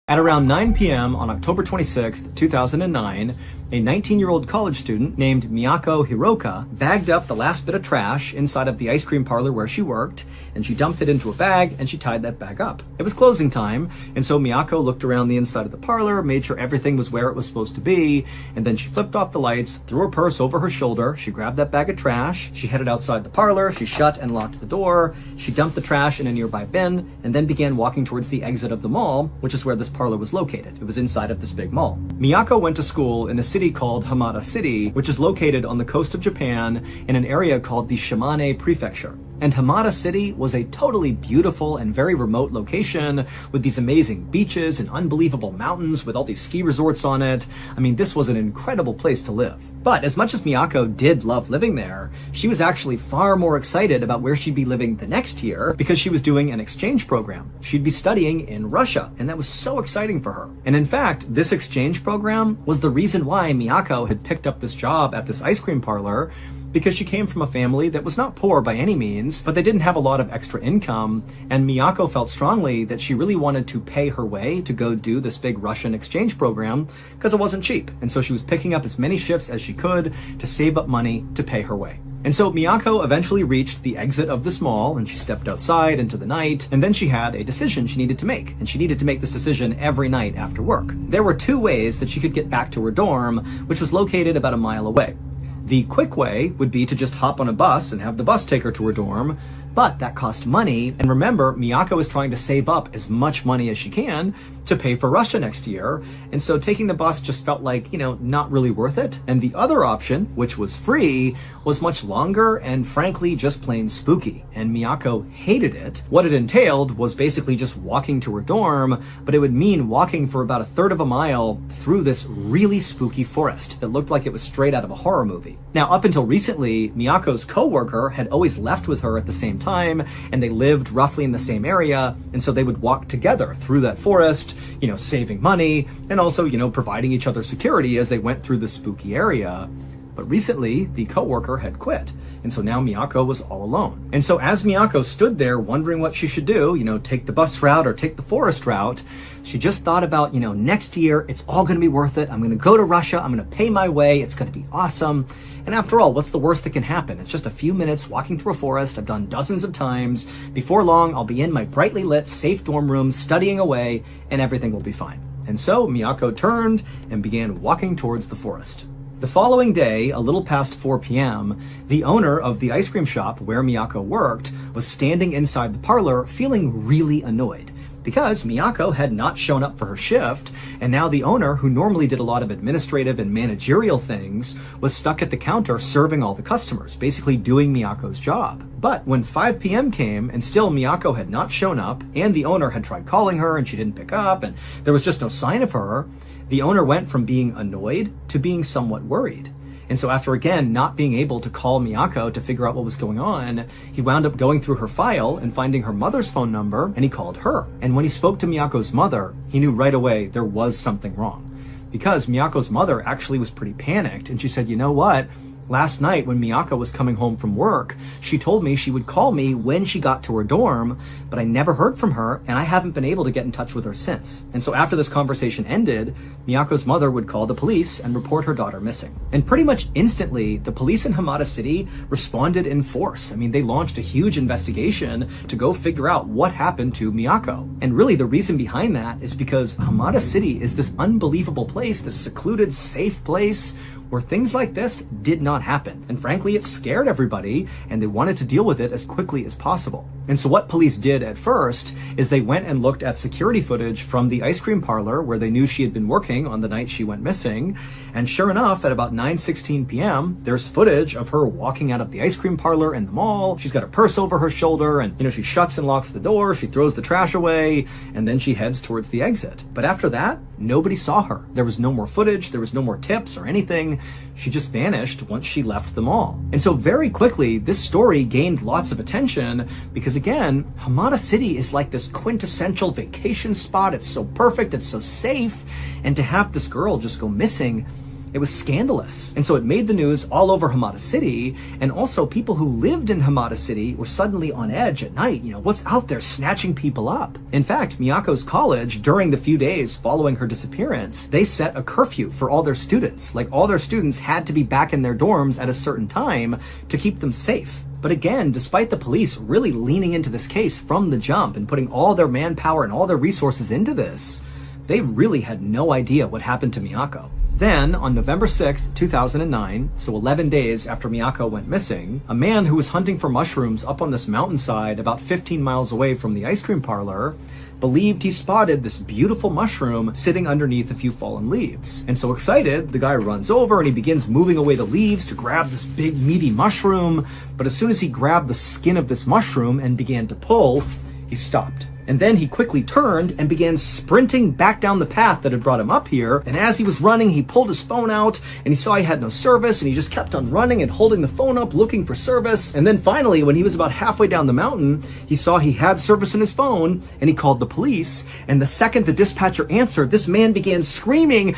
At around 9 p.m. on October 26, 2009, a 19-year-old college student named Miyako Hiroka bagged up the last bit of trash inside of the ice cream parlor where she worked, and she dumped it into a bag and she tied that bag up. It was closing time, and so Miyako looked around the inside of the parlor, made sure everything was where it was supposed to be, and then she flipped off the lights, threw her purse over her shoulder, she grabbed that bag of trash, she headed outside the parlor, she shut and locked the door, she dumped the trash in a nearby bin, and then began walking towards the exit of the mall, which is where this parlor was located. It was inside of this big mall. Miyako went to school in a city called Hamada City, which is located on the coast of Japan in an area called the Shimane Prefecture. And Hamada City was a totally beautiful and very remote location with these amazing beaches and unbelievable mountains with all these ski resorts on it. I mean, this was an incredible place to live. But as much as Miyako did love living there, she was actually far more excited about where she'd be living the next year because she was doing an exchange program. She'd be studying in Russia, and that was so exciting for her. And in fact, this exchange program was the reason why Miyako had picked up this job at this ice cream parlor, because she came from a family that was not poor by any means, but they didn't have a lot of extra income, and Miyako felt strongly that she really wanted to pay her way to go do this big Russian exchange program because it wasn't cheap. And so she was picking up as many shifts as she could to save up money to pay her way. And so Miyako eventually reached the exit of this mall, and she stepped outside into the night, and then she had a decision she needed to make, and she needed to make this decision every night after work. There were two ways that she could get back to her dorm, which was located about a mile away. The quick way would be to just hop on a bus and have the bus take her to her dorm, but that cost money. And remember, Miyako is trying to save up as much money as she can to pay for Russia next year. And so taking the bus just felt like, not really worth it. And the other option, which was free, was much longer and frankly just plain spooky. And Miyako hated it. What it entailed was basically just walking to her dorm, but it would mean walking for about a third of a mile through this really spooky forest that looked like it was straight out of a horror movie. Now, up until recently, Miyako's coworker had always left with her at the same time, and they lived roughly in the same area, and so they would walk together through that forest, saving money, and also, providing each other security as they went through the spooky area. But recently, the coworker had quit, and so now Miyako was all alone. And so as Miyako stood there wondering what she should do, take the bus route or take the forest route, she just thought about, next year, it's all going to be worth it. I'm going to go to Russia. I'm going to pay my way. It's going to be awesome. And after all, what's the worst that can happen? It's just a few minutes walking through a forest. I've done dozens of times. Before long, I'll be in my brightly lit, safe dorm room, studying away, and everything will be fine. And so Miyako turned and began walking towards the forest. The following day, a little past 4 p.m., the owner of the ice cream shop where Miyako worked was standing inside the parlor feeling really annoyed because Miyako had not shown up for her shift, and now the owner, who normally did a lot of administrative and managerial things, was stuck at the counter serving all the customers, basically doing Miyako's job. But when 5 p.m. came and still Miyako had not shown up, and the owner had tried calling her and she didn't pick up, and there was just no sign of her, the owner went from being annoyed to being somewhat worried. And so after again not being able to call Miyako to figure out what was going on, he wound up going through her file and finding her mother's phone number, and he called her. And when he spoke to Miyako's mother, he knew right away there was something wrong. Because Miyako's mother actually was pretty panicked, and she said, you know what? Last night when Miyako was coming home from work, she told me she would call me when she got to her dorm, but I never heard from her, and I haven't been able to get in touch with her since. And so after this conversation ended, Miyako's mother would call the police and report her daughter missing. And pretty much instantly, the police in Hamada City responded in force. I mean, they launched a huge investigation to go figure out what happened to Miyako. And really the reason behind that is because Hamada City is this unbelievable place, this secluded, safe place where things like this did not happen. And frankly, it scared everybody, and they wanted to deal with it as quickly as possible. And so what police did at first is they went and looked at security footage from the ice cream parlor where they knew she had been working on the night she went missing. And sure enough, at about 9:16 p.m., there's footage of her walking out of the ice cream parlor in the mall. She's got her purse over her shoulder, and she shuts and locks the door, she throws the trash away, and then she heads towards the exit. But after that, nobody saw her. There was no more footage, there was no more tips or anything. She just vanished once she left the mall. And so very quickly, this story gained lots of attention because again, Hamada City is like this quintessential vacation spot. It's so perfect, it's so safe. And to have this girl just go missing, It was scandalous. And so it made the news all over Hamada City, and also people who lived in Hamada City were suddenly on edge at night. What's out there snatching people up? In fact, Miyako's college, during the few days following her disappearance, they set a curfew for all their students. Like, all their students had to be back in their dorms at a certain time to keep them safe. But again, despite the police really leaning into this case from the jump and putting all their manpower and all their resources into this, they really had no idea what happened to Miyako. Then, on November 6th, 2009, so 11 days after Miyako went missing, a man who was hunting for mushrooms up on this mountainside about 15 miles away from the ice cream parlor believed he spotted this beautiful mushroom sitting underneath a few fallen leaves. And so excited, the guy runs over and he begins moving away the leaves to grab this big meaty mushroom. But as soon as he grabbed the skin of this mushroom and began to pull, he stopped. And then he quickly turned and began sprinting back down the path that had brought him up here. And as he was running, he pulled his phone out and he saw he had no service, and he just kept on running and holding the phone up looking for service. And then finally, when he was about halfway down the mountain, he saw he had service in his phone and he called the police. And the second the dispatcher answered, this man began screaming,